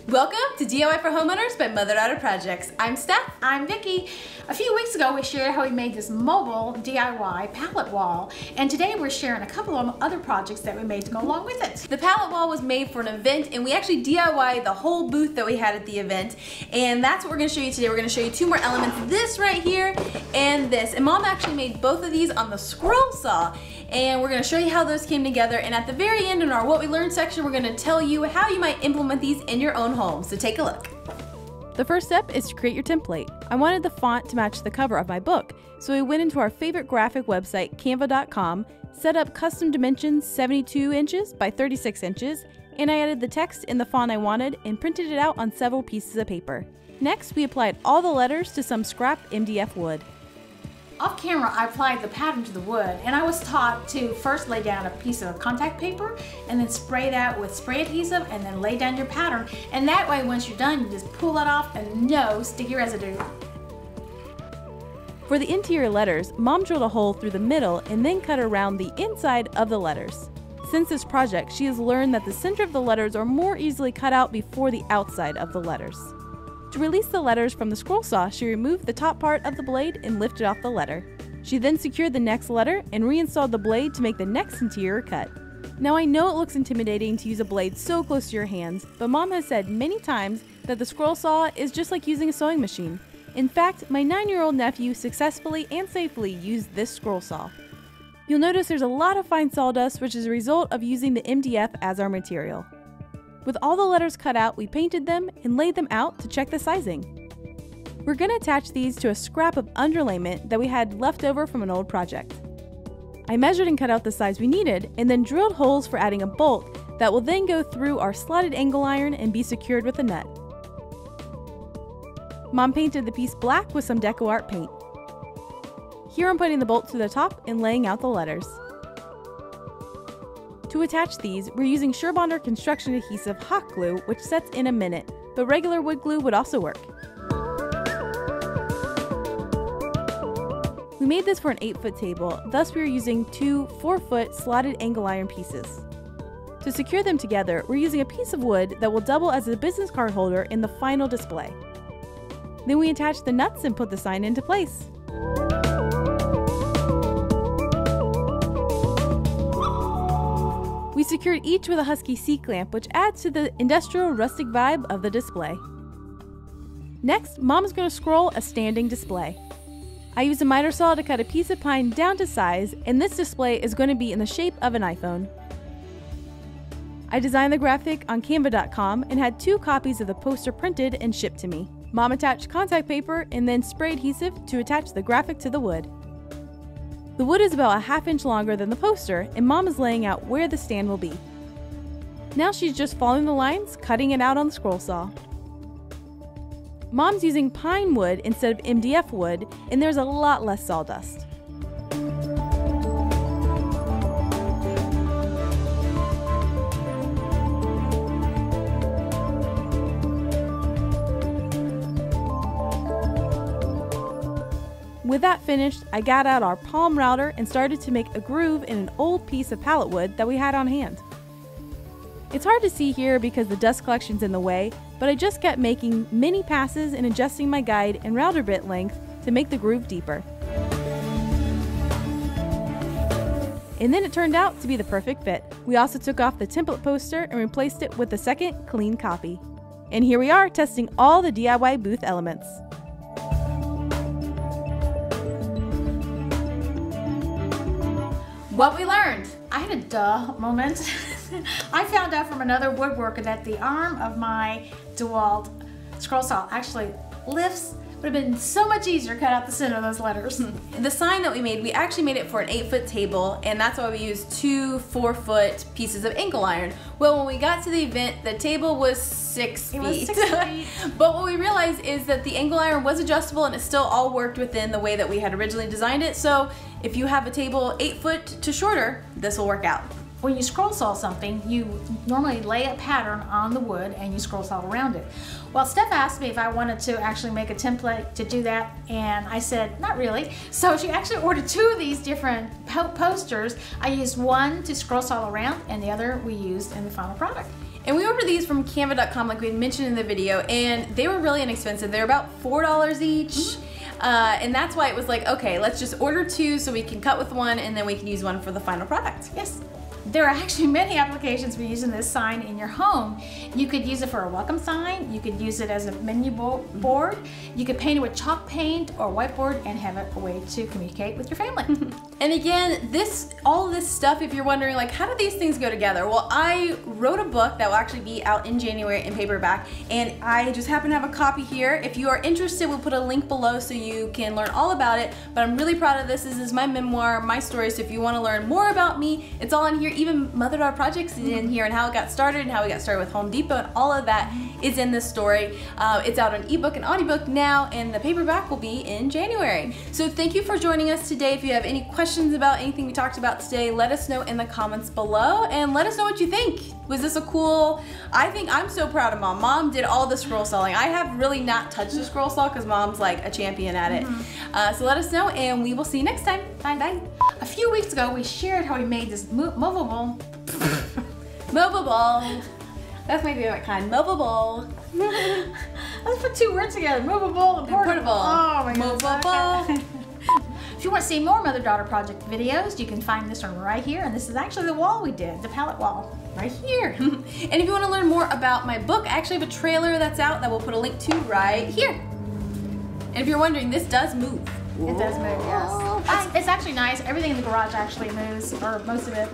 Welcome to DIY for Homeowners by Mother-Daughter Projects. I'm Steph. I'm Vicki. A few weeks ago we shared how we made this mobile DIY pallet wall, and today we're sharing a couple of other projects that we made to go along with it. The pallet wall was made for an event, and we actually DIY'd the whole booth that we had at the event, and that's what we're going to show you today. We're going to show you two more elements, this right here and this. And Mom actually made both of these on the scroll saw, and we're going to show you how those came together. And at the very end in our What We Learned section, we're going to tell you how you might implement these in your own home. So take a look. The first step is to create your template. I wanted the font to match the cover of my book, so we went into our favorite graphic website, canva.com, set up custom dimensions 72 inches by 36 inches, and I added the text in the font I wanted and printed it out on several pieces of paper. Next, we applied all the letters to some scrap MDF wood. Off camera, I applied the pattern to the wood, and I was taught to first lay down a piece of contact paper and then spray that with spray adhesive and then lay down your pattern. And that way, once you're done, you just pull it off and no sticky residue. For the interior letters, Mom drilled a hole through the middle and then cut around the inside of the letters. Since this project, she has learned that the center of the letters are more easily cut out before the outside of the letters. To release the letters from the scroll saw, she removed the top part of the blade and lifted off the letter. She then secured the next letter and reinstalled the blade to make the next interior cut. Now I know it looks intimidating to use a blade so close to your hands, but Mom has said many times that the scroll saw is just like using a sewing machine. In fact, my 9-year-old nephew successfully and safely used this scroll saw. You'll notice there's a lot of fine sawdust, which is a result of using the MDF as our material. With all the letters cut out, we painted them and laid them out to check the sizing. We're going to attach these to a scrap of underlayment that we had left over from an old project. I measured and cut out the size we needed and then drilled holes for adding a bolt that will then go through our slotted angle iron and be secured with a nut. Mom painted the piece black with some deco art paint. Here I'm putting the bolt to the top and laying out the letters. To attach these, we're using Surebonder construction adhesive hot glue, which sets in a minute, but regular wood glue would also work. We made this for an 8-foot table, thus we are using two 4-foot slotted angle iron pieces. To secure them together, we're using a piece of wood that will double as a business card holder in the final display. Then we attach the nuts and put the sign into place. We secured each with a Husky C-clamp, which adds to the industrial rustic vibe of the display. Next, Mom's going to scroll a standing display. I used a miter saw to cut a piece of pine down to size, and this display is going to be in the shape of an iPhone. I designed the graphic on canva.com and had 2 copies of the poster printed and shipped to me. Mom attached contact paper and then spray adhesive to attach the graphic to the wood. The wood is about a 1/2 inch longer than the poster, and Mom is laying out where the stand will be. Now she's just following the lines, cutting it out on the scroll saw. Mom's using pine wood instead of MDF wood, and there's a lot less sawdust. With that finished, I got out our palm router and started to make a groove in an old piece of pallet wood that we had on hand. It's hard to see here because the dust collection's in the way, but I just kept making mini passes and adjusting my guide and router bit length to make the groove deeper. And then it turned out to be the perfect fit. We also took off the template poster and replaced it with a second clean copy. And here we are testing all the DIY booth elements. What we learned. I had a duh moment. I found out from another woodworker that the arm of my DeWalt scroll saw actually lifts. Would have been so much easier to cut out the center of those letters. The sign that we made, we actually made it for an 8-foot table, and that's why we used 2 4-foot pieces of angle iron. Well, when we got to the event, the table was 6 feet. It was 6 feet. But what we realized is that the angle iron was adjustable and it still all worked within the way that we had originally designed it. So if you have a table 8 foot to shorter, this will work out. when you scroll saw something, you normally lay a pattern on the wood and you scroll saw around it. Well, Steph asked me if I wanted to actually make a template to do that, and I said, not really. So she actually ordered 2 of these different posters. I used one to scroll saw around, and the other we used in the final product. And we ordered these from canva.com like we had mentioned in the video, and they were really inexpensive. They're about $4 each. And that's why it was like, okay, let's just order 2 so we can cut with one and then we can use one for the final product. Yes. There are actually many applications for using this sign in your home. You could use it for a welcome sign. You could use it as a menu board. You could paint it with chalk paint or whiteboard and have it a way to communicate with your family. And again, all of this stuff, if you're wondering like, how do these things go together? Well, I wrote a book that will actually be out in January in paperback, and I just happen to have a copy here. If you are interested, we'll put a link below so you can learn all about it. But I'm really proud of this. This is my memoir, my story. So if you want to learn more about me, it's all in here. Even Mother-Daughter Projects is in here, and how it got started, and how we got started with Home Depot, and all of that is in this story. It's out on ebook and audiobook now, and the paperback will be in January. So thank you for joining us today. If you have any questions about anything we talked about today, let us know in the comments below, and let us know what you think. Was this a cool? I think I'm so proud of Mom. Mom did all the scroll sawing. I have really not touched the scroll saw because Mom's like a champion at it. So let us know, and we will see you next time. Bye bye. A few weeks ago, we shared how we made this movable. Movable. That's my favorite kind. Movable. Let's put 2 words together. Movable and portable. Oh my goodness. Movable. If you want to see more Mother-Daughter Project videos, you can find this one right here. And this is actually the wall we did, the palette wall. Right here. And if you want to learn more about my book, I actually have a trailer that's out that we'll put a link to right here. And if you're wondering, this does move. It does move, yes. It's actually nice. Everything in the garage actually moves, or most of it.